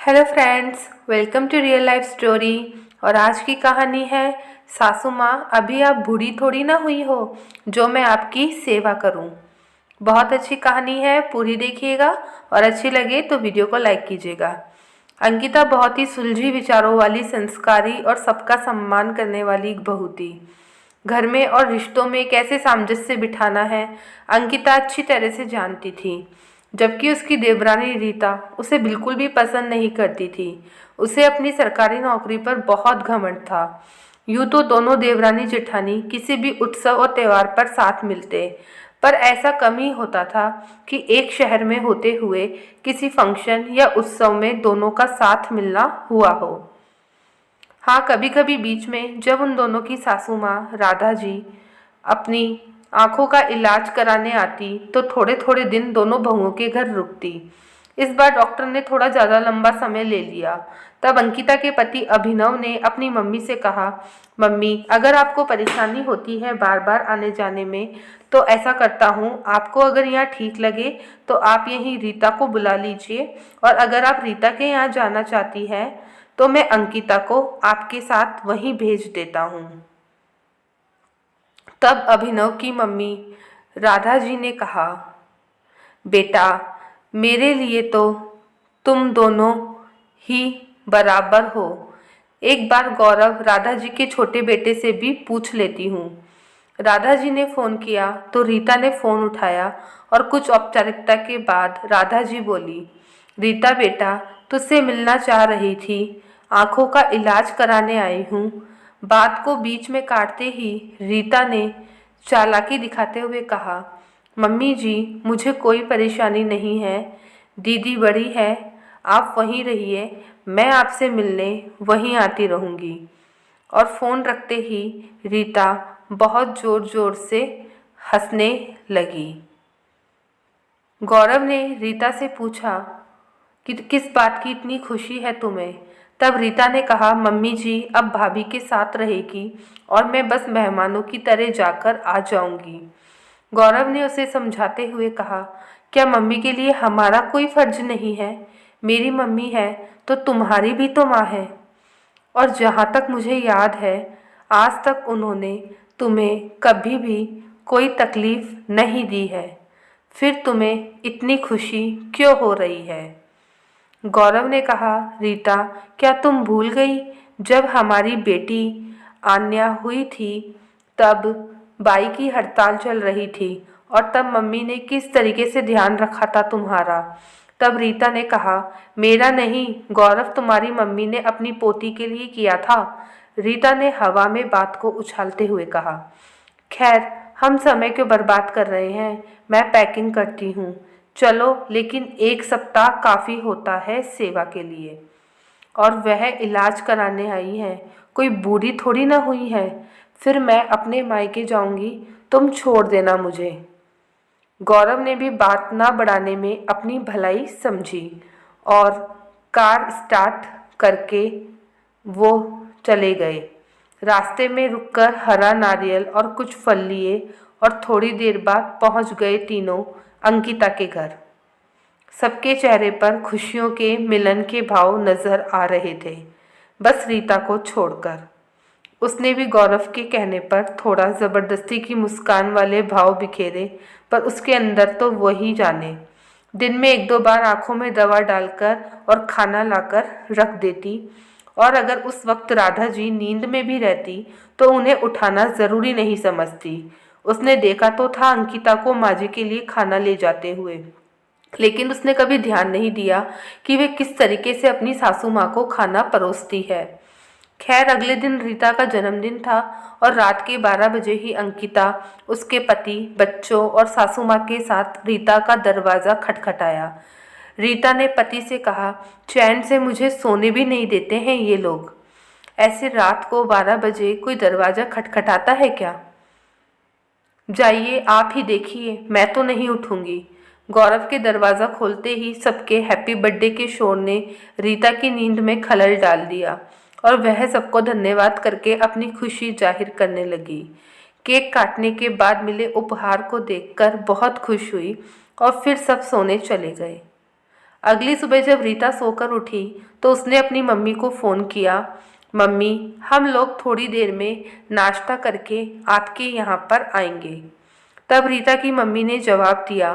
Hello friends, welcome to real life story. और आज की कहानी है सासू माँ, अभी आप बूढ़ी थोड़ी ना हुई हो जो मैं आपकी सेवा करूं। बहुत अच्छी कहानी है, पूरी देखिएगा और अच्छी लगे तो वीडियो को लाइक कीजिएगा। अंकिता बहुत ही सुलझी विचारों वाली, संस्कारी और सबका सम्मान करने वाली एक बहू थी। घर में और रिश्तों में कैसे सामंजस्य बिठाना है अंकिता अच्छी तरह से जानती थी। जबकि उसकी देवरानी रीता उसे बिल्कुल भी पसंद नहीं करती थी। उसे अपनी सरकारी नौकरी पर बहुत घमंड था। यूँ तो दोनों देवरानी जेठानी किसी भी उत्सव और त्यौहार पर साथ मिलते, पर ऐसा कम ही होता था कि एक शहर में होते हुए किसी फंक्शन या उत्सव में दोनों का साथ मिलना हुआ हो। हाँ, कभी कभी बीच में जब उन दोनों की सासू माँ राधा जी अपनी आंखों का इलाज कराने आती तो थोड़े थोड़े दिन दोनों बहुओं के घर रुकती। इस बार डॉक्टर ने थोड़ा ज़्यादा लंबा समय ले लिया। तब अंकिता के पति अभिनव ने अपनी मम्मी से कहा, मम्मी अगर आपको परेशानी होती है बार बार आने जाने में तो ऐसा करता हूँ, आपको अगर यहाँ ठीक लगे तो आप यहीं रीता को बुला लीजिए, और अगर आप रीता के यहाँ जाना चाहती है तो मैं अंकिता को आपके साथ वहीं भेज देता हूँ। तब अभिनव की मम्मी राधा जी ने कहा, बेटा मेरे लिए तो तुम दोनों ही बराबर हो। एक बार गौरव राधा जी के छोटे बेटे से भी पूछ लेती हूँ। राधा जी ने फ़ोन किया तो रीता ने फ़ोन उठाया और कुछ औपचारिकता के बाद राधा जी बोली, रीता बेटा तुझसे मिलना चाह रही थी, आंखों का इलाज कराने आई हूँ। बात को बीच में काटते ही रीता ने चालाकी दिखाते हुए कहा, मम्मी जी मुझे कोई परेशानी नहीं है, दीदी बड़ी है, आप वहीं रहिए, मैं आपसे मिलने वहीं आती रहूँगी। और फ़ोन रखते ही रीता बहुत ज़ोर ज़ोर से हंसने लगी। गौरव ने रीता से पूछा कि किस बात की इतनी खुशी है तुम्हें। तब रीता ने कहा, मम्मी जी अब भाभी के साथ रहेगी और मैं बस मेहमानों की तरह जाकर आ जाऊंगी। गौरव ने उसे समझाते हुए कहा, क्या मम्मी के लिए हमारा कोई फर्ज नहीं है? मेरी मम्मी है तो तुम्हारी भी तो माँ है, और जहाँ तक मुझे याद है आज तक उन्होंने तुम्हें कभी भी कोई तकलीफ नहीं दी है, फिर तुम्हें इतनी खुशी क्यों हो रही है? गौरव ने कहा, रीता क्या तुम भूल गई जब हमारी बेटी आन्या हुई थी तब बाई की हड़ताल चल रही थी और तब मम्मी ने किस तरीके से ध्यान रखा था तुम्हारा? तब रीता ने कहा, मेरा नहीं गौरव, तुम्हारी मम्मी ने अपनी पोती के लिए किया था। रीता ने हवा में बात को उछालते हुए कहा, खैर हम समय क्यों बर्बाद कर रहे हैं, मैं पैकिंग करती हूँ, चलो, लेकिन एक सप्ताह काफ़ी होता है सेवा के लिए। और वह इलाज कराने आई है, कोई बूढ़ी थोड़ी ना हुई है। फिर मैं अपने मायके जाऊंगी, तुम छोड़ देना मुझे। गौरव ने भी बात ना बढ़ाने में अपनी भलाई समझी और कार स्टार्ट करके वो चले गए। रास्ते में रुककर हरा नारियल और कुछ फल लिए और थोड़ी देर बाद पहुंच गए तीनों अंकिता के घर। सबके चेहरे पर खुशियों के मिलन के भाव नजर आ रहे थे, बस रीता को छोड़कर। उसने भी गौरव के कहने पर थोड़ा ज़बरदस्ती की मुस्कान वाले भाव बिखेरे, पर उसके अंदर तो वही जाने। दिन में एक दो बार आंखों में दवा डालकर और खाना लाकर रख देती, और अगर उस वक्त राधा जी नींद में भी रहती तो उन्हें उठाना ज़रूरी नहीं समझती। उसने देखा तो था अंकिता को माँ जी के लिए खाना ले जाते हुए, लेकिन उसने कभी ध्यान नहीं दिया कि वे किस तरीके से अपनी सासू माँ को खाना परोसती है। खैर अगले दिन रीता का जन्मदिन था और रात के 12 बजे ही अंकिता, उसके पति, बच्चों और सासू माँ के साथ रीता का दरवाज़ा खटखटाया। रीता ने पति से कहा, चैन से मुझे सोने भी नहीं देते हैं ये लोग, ऐसे रात को 12 बजे कोई दरवाज़ा खटखटाता है क्या? जाइए आप ही देखिए, मैं तो नहीं उठूंगी। गौरव के दरवाज़ा खोलते ही सबके हैप्पी बर्थडे के शोर ने रीता की नींद में खलल डाल दिया और वह सबको धन्यवाद करके अपनी खुशी जाहिर करने लगी। केक काटने के बाद मिले उपहार को देखकर बहुत खुश हुई और फिर सब सोने चले गए। अगली सुबह जब रीता सोकर उठी तो उसने अपनी मम्मी को फ़ोन किया। मम्मी, हम लोग थोड़ी देर में नाश्ता करके आपके यहाँ पर आएंगे। तब रीता की मम्मी ने जवाब दिया,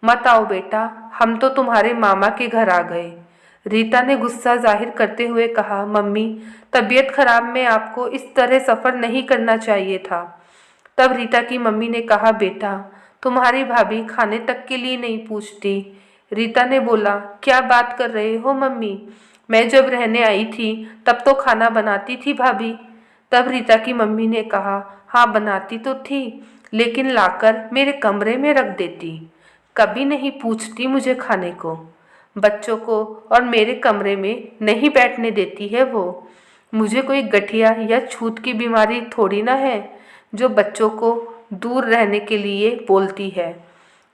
मत आओ बेटा, हम तो तुम्हारे मामा के घर आ गए। रीता ने गुस्सा जाहिर करते हुए कहा, मम्मी, तबीयत खराब में आपको इस तरह सफ़र नहीं करना चाहिए था। तब रीता की मम्मी ने कहा, बेटा, तुम्हारी भाभी खाने तक के लिए नहीं पूछती। रीता ने बोला, क्या बात कर रहे हो मम्मी, मैं जब रहने आई थी तब तो खाना बनाती थी भाभी। तब रीता की मम्मी ने कहा, हाँ बनाती तो थी, लेकिन लाकर मेरे कमरे में रख देती, कभी नहीं पूछती मुझे खाने को। बच्चों को और मेरे कमरे में नहीं बैठने देती है वो। मुझे कोई गठिया या छूत की बीमारी थोड़ी ना है जो बच्चों को दूर रहने के लिए बोलती है।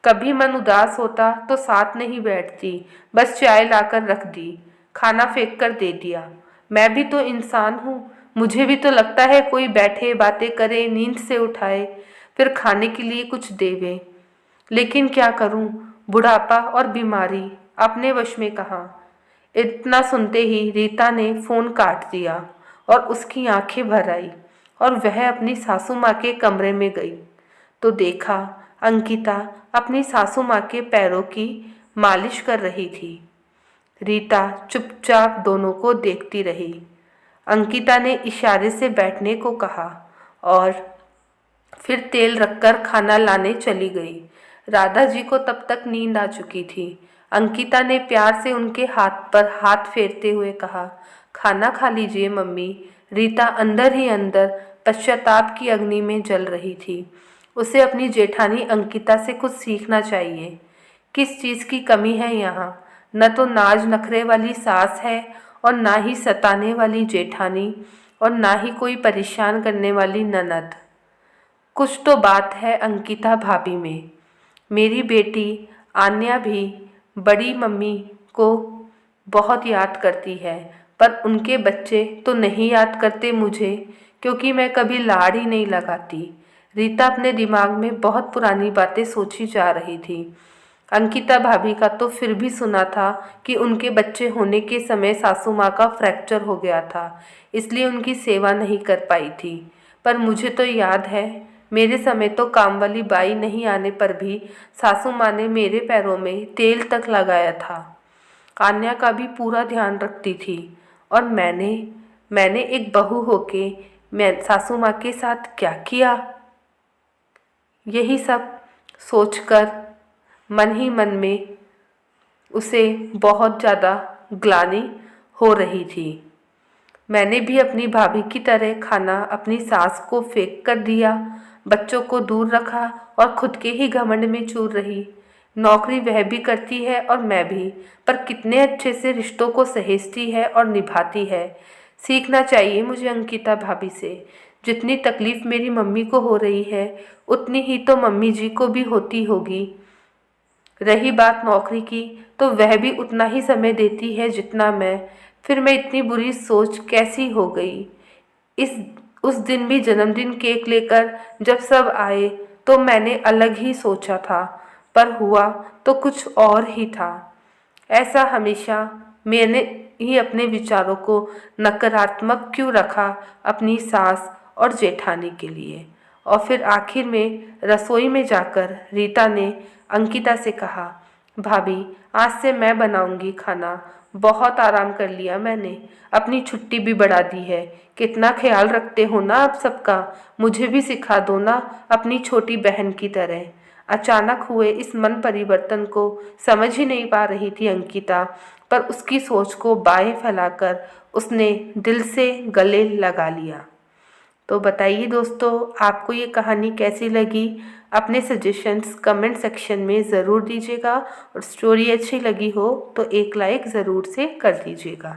कभी मन उदास होता तो साथ नहीं बैठती, बस चाय लाकर रख दी, खाना फेंक कर दे दिया। मैं भी तो इंसान हूँ, मुझे भी तो लगता है कोई बैठे, बातें करे, नींद से उठाए, फिर खाने के लिए कुछ देवे। लेकिन क्या करूँ, बुढ़ापा और बीमारी अपने वश में कहाँ। इतना सुनते ही रीता ने फ़ोन काट दिया और उसकी आंखें भर आई और वह अपनी सासू माँ के कमरे में गई तो देखा अंकिता अपनी सासू माँ के पैरों की मालिश कर रही थी। रीता चुपचाप दोनों को देखती रही। अंकिता ने इशारे से बैठने को कहा और फिर तेल रखकर खाना लाने चली गई। राधा जी को तब तक नींद आ चुकी थी। अंकिता ने प्यार से उनके हाथ पर हाथ फेरते हुए कहा, खाना खा लीजिए मम्मी। रीता अंदर ही अंदर पश्चाताप की अग्नि में जल रही थी। उसे अपनी जेठानी अंकिता से कुछ सीखना चाहिए। किस चीज़ की कमी है यहाँ? न तो नाज नखरे वाली सास है और ना ही सताने वाली जेठानी और ना ही कोई परेशान करने वाली ननद। कुछ तो बात है अंकिता भाभी में। मेरी बेटी आन्या भी बड़ी मम्मी को बहुत याद करती है, पर उनके बच्चे तो नहीं याद करते मुझे, क्योंकि मैं कभी लाड़ ही नहीं लगाती। रीता अपने दिमाग में बहुत पुरानी बातें सोची जा रही थी। अंकिता भाभी का तो फिर भी सुना था कि उनके बच्चे होने के समय सासू माँ का फ्रैक्चर हो गया था, इसलिए उनकी सेवा नहीं कर पाई थी। पर मुझे तो याद है, मेरे समय तो काम वाली बाई नहीं आने पर भी सासू माँ ने मेरे पैरों में तेल तक लगाया था। आन्या का भी पूरा ध्यान रखती थी और मैंने एक बहू होके मैं सासू माँ के साथ क्या किया? यही सब सोचकर मन ही मन में उसे बहुत ज़्यादा ग्लानि हो रही थी। मैंने भी अपनी भाभी की तरह खाना अपनी सास को फेंक कर दिया, बच्चों को दूर रखा और खुद के ही घमंड में चूर रही। नौकरी वह भी करती है और मैं भी, पर कितने अच्छे से रिश्तों को सहेजती है और निभाती है। सीखना चाहिए मुझे अंकिता भाभी से। जितनी तकलीफ़ मेरी मम्मी को हो रही है, उतनी ही तो मम्मी जी को भी होती होगी। रही बात नौकरी की, तो वह भी उतना ही समय देती है जितना मैं। फिर मैं इतनी बुरी सोच कैसी हो गई? उस दिन भी जन्मदिन केक लेकर जब सब आए तो मैंने अलग ही सोचा था, पर हुआ तो कुछ और ही था। ऐसा हमेशा मैंने ही अपने विचारों को नकारात्मक क्यों रखा अपनी सास और जेठानी के लिए। और फिर आखिर में रसोई में जाकर रीता ने अंकिता से कहा, भाभी, आज से मैं बनाऊंगी खाना। बहुत आराम कर लिया मैंने, अपनी छुट्टी भी बढ़ा दी है। कितना ख्याल रखते हो ना आप सबका, मुझे भी सिखा दो ना अपनी छोटी बहन की तरह। अचानक हुए इस मन परिवर्तन को समझ ही नहीं पा रही थी अंकिता, पर उसकी सोच को बाहें फैलाकर उसने दिल से गले लगा लिया। तो बताइए दोस्तों, आपको ये कहानी कैसी लगी? अपने सजेशंस कमेंट सेक्शन में ज़रूर दीजिएगा और स्टोरी अच्छी लगी हो तो एक लाइक ज़रूर से कर दीजिएगा।